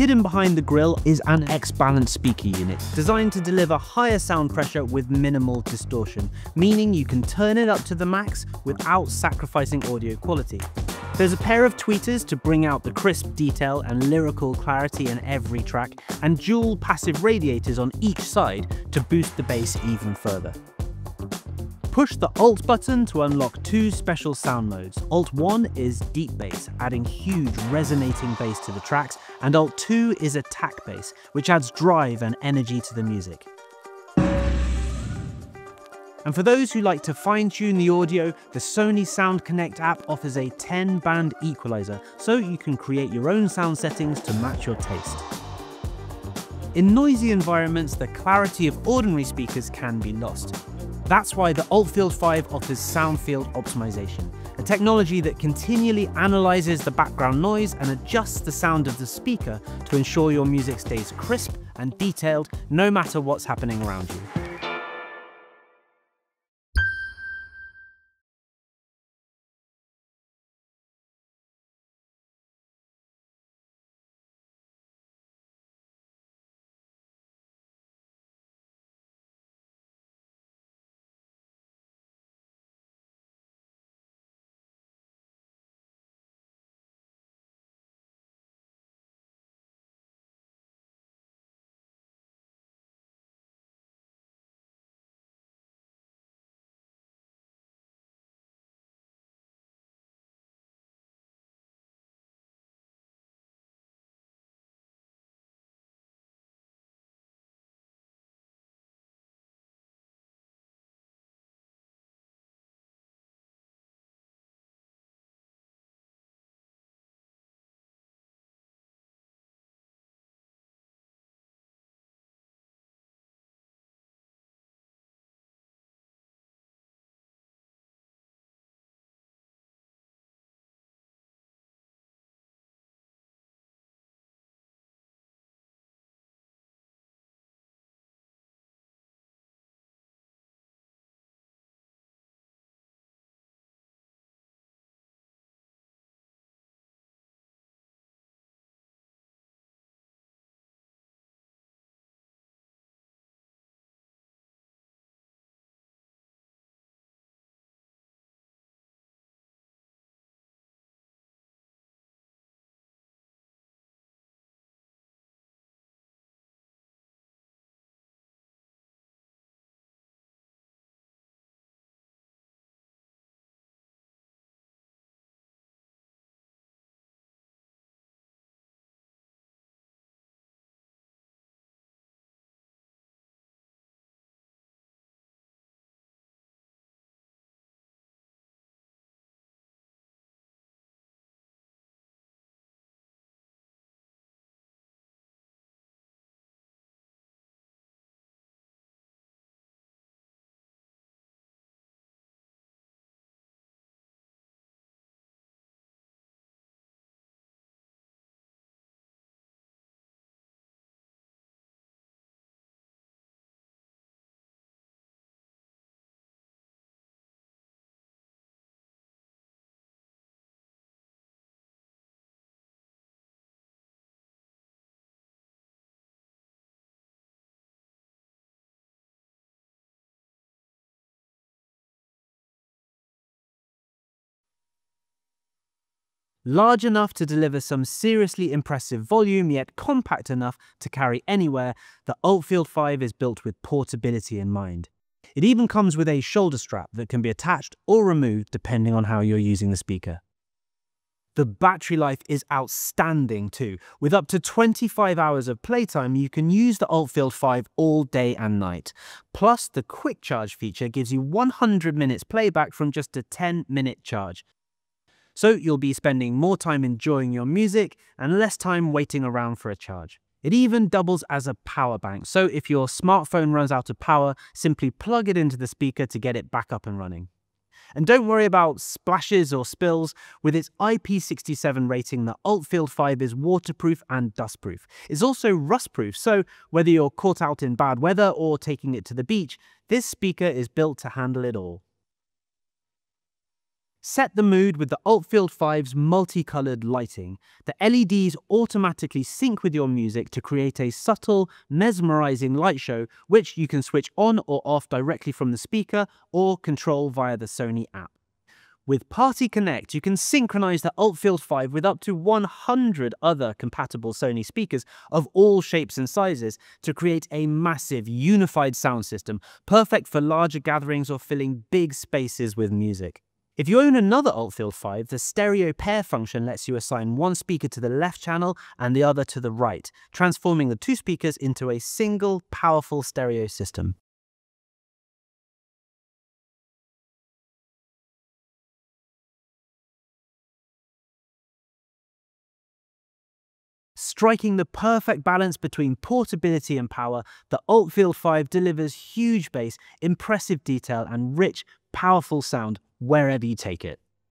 Hidden behind the grille is an X-Balance speaker unit, designed to deliver higher sound pressure with minimal distortion, meaning you can turn it up to the max without sacrificing audio quality. There's a pair of tweeters to bring out the crisp detail and lyrical clarity in every track, and dual passive radiators on each side to boost the bass even further. Push the Alt button to unlock two special sound modes. Alt 1 is deep bass, adding huge resonating bass to the tracks, and Alt 2 is attack bass, which adds drive and energy to the music. And for those who like to fine-tune the audio, the Sony Sound Connect app offers a 10-band equalizer, so you can create your own sound settings to match your taste. In noisy environments, the clarity of ordinary speakers can be lost. That's why the ULT FIELD 5 offers sound field optimization, a technology that continually analyzes the background noise and adjusts the sound of the speaker to ensure your music stays crisp and detailed no matter what's happening around you. Large enough to deliver some seriously impressive volume, yet compact enough to carry anywhere, the ULT FIELD 5 is built with portability in mind. It even comes with a shoulder strap that can be attached or removed depending on how you're using the speaker. The battery life is outstanding too. With up to 25 hours of playtime, you can use the ULT FIELD 5 all day and night. Plus, the quick charge feature gives you 100 minutes playback from just a 10-minute charge. So you'll be spending more time enjoying your music and less time waiting around for a charge. It even doubles as a power bank, so if your smartphone runs out of power, simply plug it into the speaker to get it back up and running. And don't worry about splashes or spills. With its IP67 rating, the ULT FIELD 5 is waterproof and dustproof. It's also rustproof, so whether you're caught out in bad weather or taking it to the beach, this speaker is built to handle it all. Set the mood with the ULT FIELD 5's multicolored lighting. The LEDs automatically sync with your music to create a subtle, mesmerizing light show, which you can switch on or off directly from the speaker or control via the Sony app. With Party Connect, you can synchronize the ULT FIELD 5 with up to 100 other compatible Sony speakers of all shapes and sizes to create a massive, unified sound system, perfect for larger gatherings or filling big spaces with music. If you own another ULT FIELD 5, the stereo pair function lets you assign one speaker to the left channel and the other to the right, transforming the two speakers into a single, powerful stereo system. Striking the perfect balance between portability and power, the ULT FIELD 5 delivers huge bass, impressive detail, and rich, powerful sound wherever you take it.